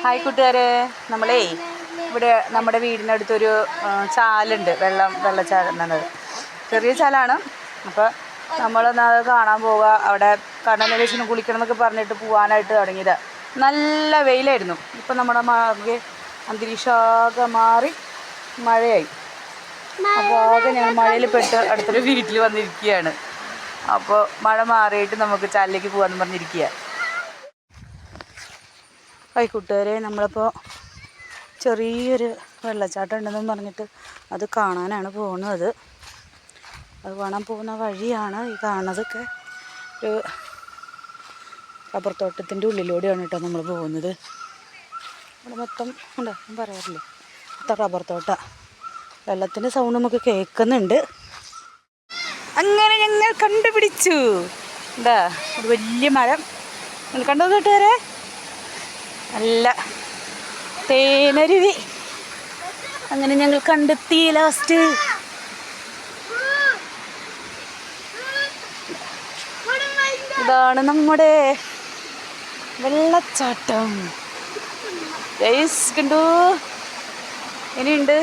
Hi കൂട്ടുകാരെ, നമ്മളേ ഇവിടെ നമ്മുടെ വീടിനടുത്തൊരു ചാലുണ്ട്, വെള്ളച്ചാടുന്നത്. ചെറിയ ചാലാണ്. അപ്പോൾ നമ്മളൊന്ന് അത് കാണാൻ പോവുക. അവിടെ കടലവേശിന് കുളിക്കണം എന്നൊക്കെ പറഞ്ഞിട്ട് പോകാനായിട്ട് തുടങ്ങിയതാണ്. നല്ല വെയിലായിരുന്നു. ഇപ്പം നമ്മുടെ അന്തരീക്ഷമൊക്കെ മാറി മഴയായി. അപ്പോൾ ആകെ ഞങ്ങൾ മഴയിൽ പെട്ട് അടുത്തൊരു വീട്ടിൽ വന്നിരിക്കുകയാണ്. അപ്പോൾ മഴ മാറിയിട്ട് നമുക്ക് ചാലിലേക്ക് പോകാമെന്ന് പറഞ്ഞിരിക്കുക. ഹായ് കൂട്ടുകാരെ, നമ്മളിപ്പോൾ ചെറിയൊരു വെള്ളച്ചാട്ടം ഉണ്ടെന്ന് പറഞ്ഞിട്ട് അത് കാണാനാണ് പോകുന്നത്. അത് കാണാൻ പോകുന്ന വഴിയാണ് ഈ കാണുന്നതൊക്കെ. ഒരു റബ്ബർ തോട്ടത്തിൻ്റെ ഉള്ളിലൂടെയാണ് കേട്ടോ നമ്മൾ പോകുന്നത്. ഇവിടെ മൊത്തം ഉണ്ടാകും പറയാറില്ലേ, മൊത്തം റബ്ബർ തോട്ട. വെള്ളത്തിൻ്റെ സൗണ്ട് നമുക്ക് കേൾക്കുന്നുണ്ട്. അങ്ങനെ ഞങ്ങൾ കണ്ടുപിടിച്ചു. എന്താ ഒരു വലിയ മരം നിങ്ങൾ കണ്ടോ കൂട്ടുകാരെ? നല്ല തേനരുവി അങ്ങനെ ഞങ്ങൾ കണ്ടെത്തി ലാസ്റ്റ്. ഇതാണ് നമ്മുടെ വെള്ളച്ചാട്ടം. ഗൈസ് കണ്ടു, ഇനിയുണ്ട്.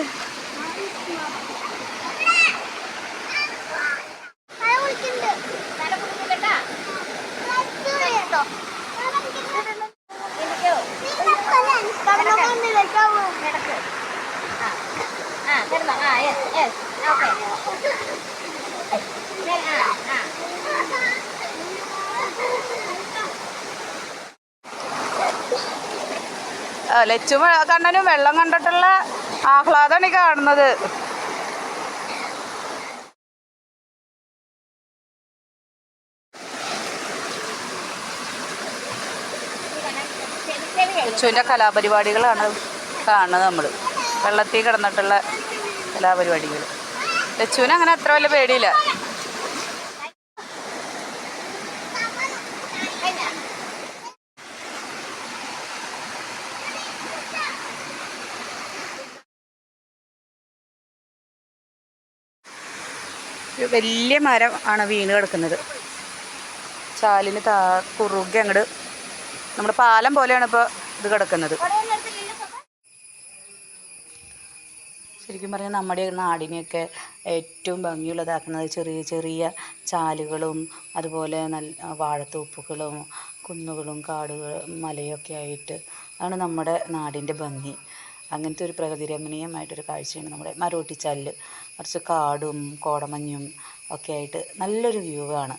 ലച്ചും കണ്ണനും വെള്ളം കണ്ടിട്ടുള്ള ആഹ്ലാദമാണ് ഈ കാണുന്നത്. ലച്ചുവിൻ്റെ കലാപരിപാടികളാണ് കാണുന്നത്. നമ്മൾ വെള്ളത്തിൽ കിടന്നിട്ടുള്ള കലാപരിപാടികൾ. ലച്ചുവിന് അങ്ങനെ അത്ര വലിയ പേടിയില്ല. ഒരു വലിയ മരം ആണ് വീണ് കിടക്കുന്നത്. ചാലിന് കുറുകെ അങ്ങോട്ട് നമ്മുടെ പാലം പോലെയാണ് ഇപ്പോൾ ഇത് കിടക്കുന്നത്. ശരിക്കും പറഞ്ഞാൽ നമ്മുടെ നാടിനെയൊക്കെ ഏറ്റവും ഭംഗിയുള്ളതാക്കുന്നത് ചെറിയ ചെറിയ ചാലുകളും അതുപോലെ നല്ല വാഴത്തോപ്പുകളും കുന്നുകളും കാടുകളും മലയൊക്കെ ആയിട്ട് ആണ് നമ്മുടെ നാടിൻ്റെ ഭംഗി. അങ്ങനത്തെ ഒരു പ്രകൃതി രമണീയമായിട്ടൊരു കാഴ്ചയാണ് നമ്മുടെ മരോട്ടിച്ചാലിൽ. കുറച്ച് കാടും കോടമഞ്ഞും ഒക്കെ ആയിട്ട് നല്ലൊരു വ്യൂ ആണ്.